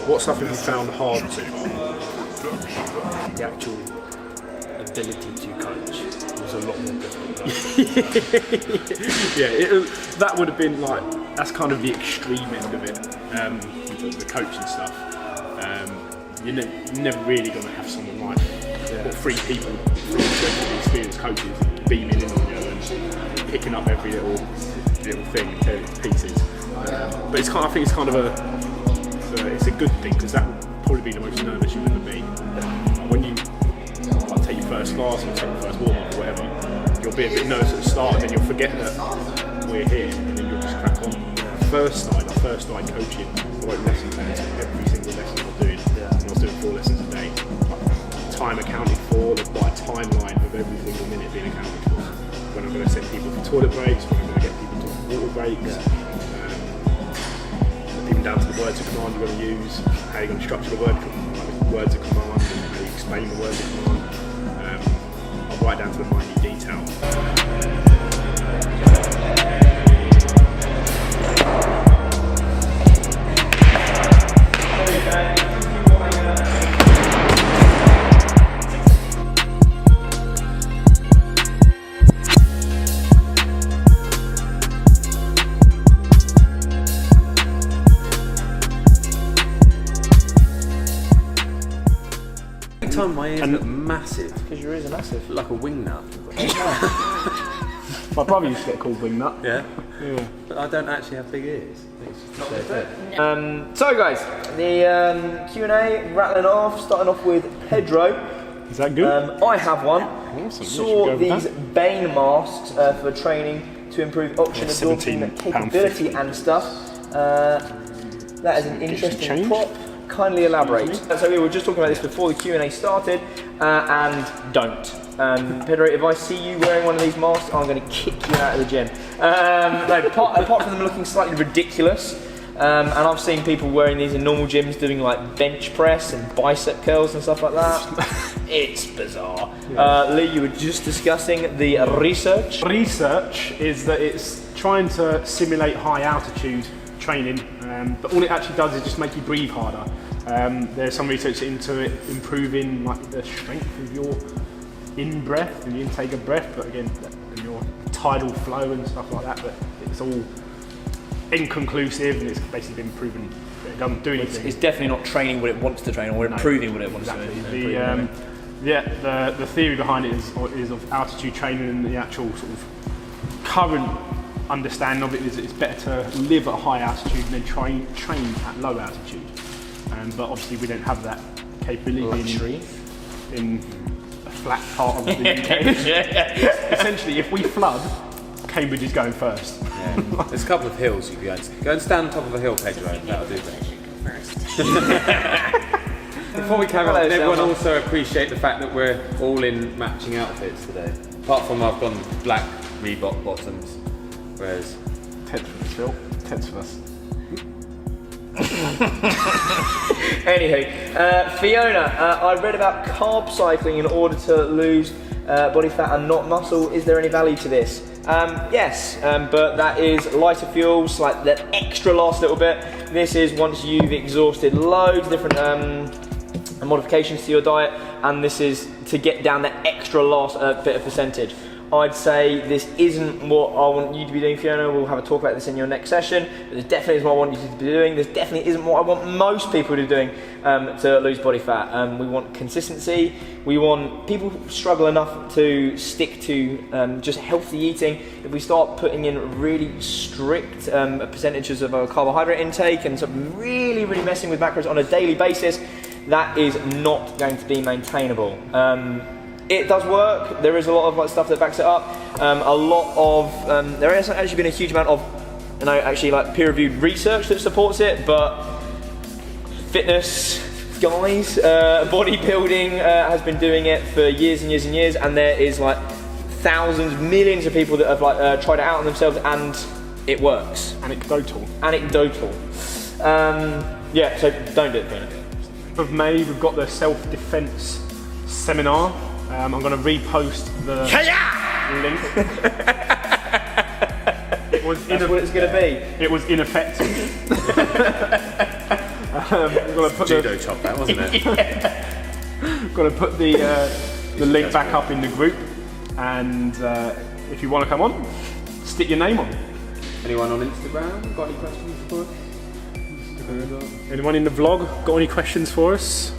What's something you found hard to? The actual ability to coach was a lot more difficult. Yeah, that would have been like, that's kind of the extreme end of it, the coaching stuff. You're never really going to have someone like, or three people, three experienced coaches beaming in on you and picking up every little thing and tearing it to pieces. But it's kind of, I think it's kind of it's a good thing, because that would probably be the most nervous you're going to be. When you take your first class or take your first warm up or whatever, you'll be a bit nervous at the start, and then you'll forget that we're here, and then you'll just crack on. I first started coaching, I wrote lesson plans for every single lesson I was doing, and I was doing 4 lessons a day. Time accounted for, the timeline of every single minute being accounted for. When I'm going to send people for toilet breaks, when I'm going to get people to water breaks. Even down to the words of command you're going to use, how you're going to structure the words of command, and how you explain the words of command. I'll write down to the minute detail. My ears look massive. Because your ears are massive. Like a wing nut. My brother used to get called wing nut. Yeah? But I don't actually have big ears. So guys, the Q&A rattling off, starting off with Pedro. Is that good? I have one. Awesome. Saw these Bane masks for training to improve oxygen absorption capability and stuff. That is an interesting prop. Kindly elaborate. So we were just talking about this before the Q&A started, and don't. Pedro, if I see you wearing one of these masks, I'm going to kick you out of the gym. No, apart from them looking slightly ridiculous, and I've seen people wearing these in normal gyms doing like bench press and bicep curls and stuff like that. It's bizarre. Lee, you were just discussing the research. Research is that it's trying to simulate high altitude training, but all it actually does is just make you breathe harder. There's some research into it improving like the strength of your in-breath and the intake of breath, but again, and your tidal flow and stuff like that, but it's all inconclusive, and it's basically been proven that it doesn't do anything. It's definitely not training what it wants to train, or improving what it wants to do. The theory behind it is of altitude training, and the actual sort of current understanding of it is it's better to live at high altitude than train at low altitude. But obviously we don't have that capability in a flat part of the UK. Essentially, if we flood, Cambridge is going first. Yeah. There's a couple of hills you can go and stand on top of a hill, Pedro, that'll do that. Before we carry on, did everyone also appreciate the fact that we're all in matching outfits today? Apart from I've gone black Reebok bottoms, whereas... Ted's for us, Phil. Ted's for us. Anywho, Fiona, I read about carb cycling in order to lose body fat and not muscle. Is there any value to this? Yes, but that is lighter fuels, like that extra last little bit. This is once you've exhausted loads of different modifications to your diet, and this is to get down that extra last bit of percentage. I'd say this isn't what I want you to be doing, Fiona. We'll have a talk about this in your next session. But this definitely isn't what I want you to be doing. This definitely isn't what I want most people to be doing to lose body fat. We want consistency. We want people who struggle enough to stick to just healthy eating. If we start putting in really strict percentages of our carbohydrate intake and sort of really messing with macros on a daily basis, that is not going to be maintainable. It does work. There is a lot of stuff that backs it up. There hasn't actually been a huge amount of, peer-reviewed research that supports it, but fitness guys, bodybuilding has been doing it for years and years and years, and there is like thousands, millions of people that have tried it out on themselves, and it works. Anecdotal. Yeah, so don't do it, Fiona. Of May, we've got the self-defense seminar. I'm going to repost the link. That's what it's going to be. It was ineffective. Judo chop that, wasn't it? Got to put the link back up in the group, and if you want to come on, stick your name on. Anyone on Instagram got any questions for us? Anyone in the vlog got any questions for us?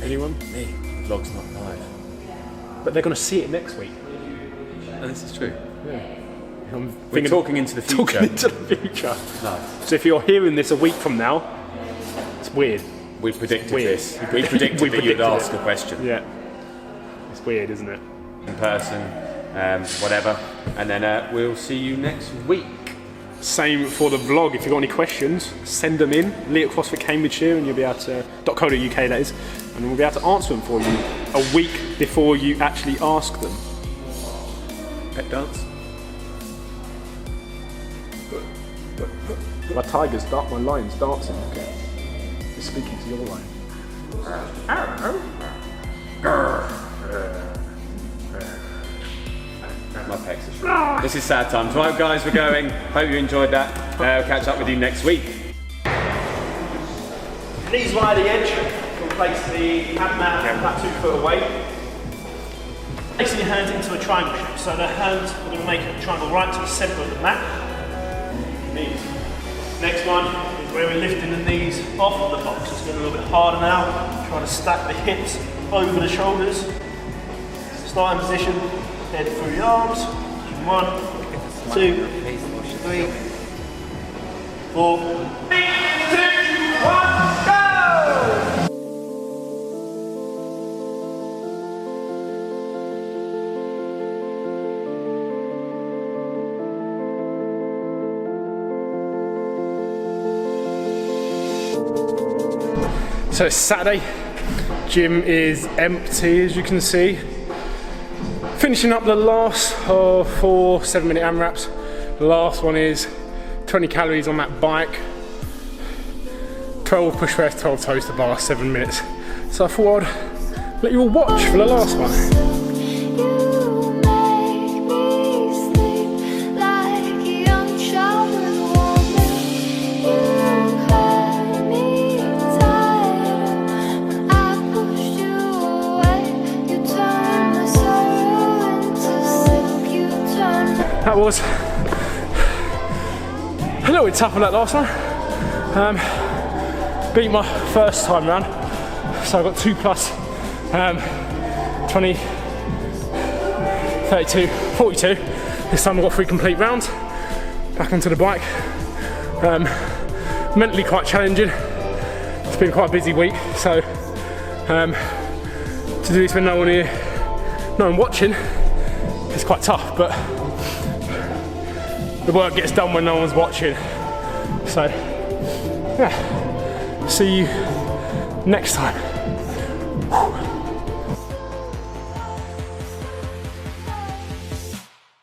Anyone? Me. The vlog's not live. But they're going to see it next week. Oh, this is true. Yeah. We're talking into the future. Talking into the future. Nice. So if you're hearing this a week from now, it's weird. We predicted Weird. this. We predicted that you'd ask a question. Yeah. It's weird, isn't it? In person, whatever. And then we'll see you next week. Same for the vlog. If you've got any questions, send them in. Lee at CrossFit Cambridgeshire, and you'll be able to .co.uk, that is, and we'll be able to answer them for you a week before you actually ask them. Pet dance. My tiger's my lion's dancing. Okay. He's speaking to your lion. My pecs are short. This is sad times. Right, guys, we're going. Hope you enjoyed that. Catch up with you next week. Knees wide the edge. You'll place the hand mat about 2 foot away. Placing your hands into a triangle shape. So the hands, we're going to make a triangle right to the centre of the mat. Knees. Next one is where we're lifting the knees off of the box. It's going a little bit harder now. Trying to stack the hips over the shoulders. Starting position, head through the arms. 1, 2, 3, 4. 3, 2, 1, go! So it's Saturday, gym is empty as you can see. Finishing up the last of 4 7-minute AMRAPs. The last one is 20 calories on that bike, 12 push press, 12 toes to bar, 7 minutes. So I thought I'd let you all watch for the last one. That was a little bit tough on that last one. Beat my first time round, so I got 2 plus 20, 32, 42. This time I got 3 complete rounds. Back onto the bike. Mentally quite challenging. It's been quite a busy week, so to do this with no one watching, it's quite tough, but the work gets done when no one's watching. So, yeah, see you next time.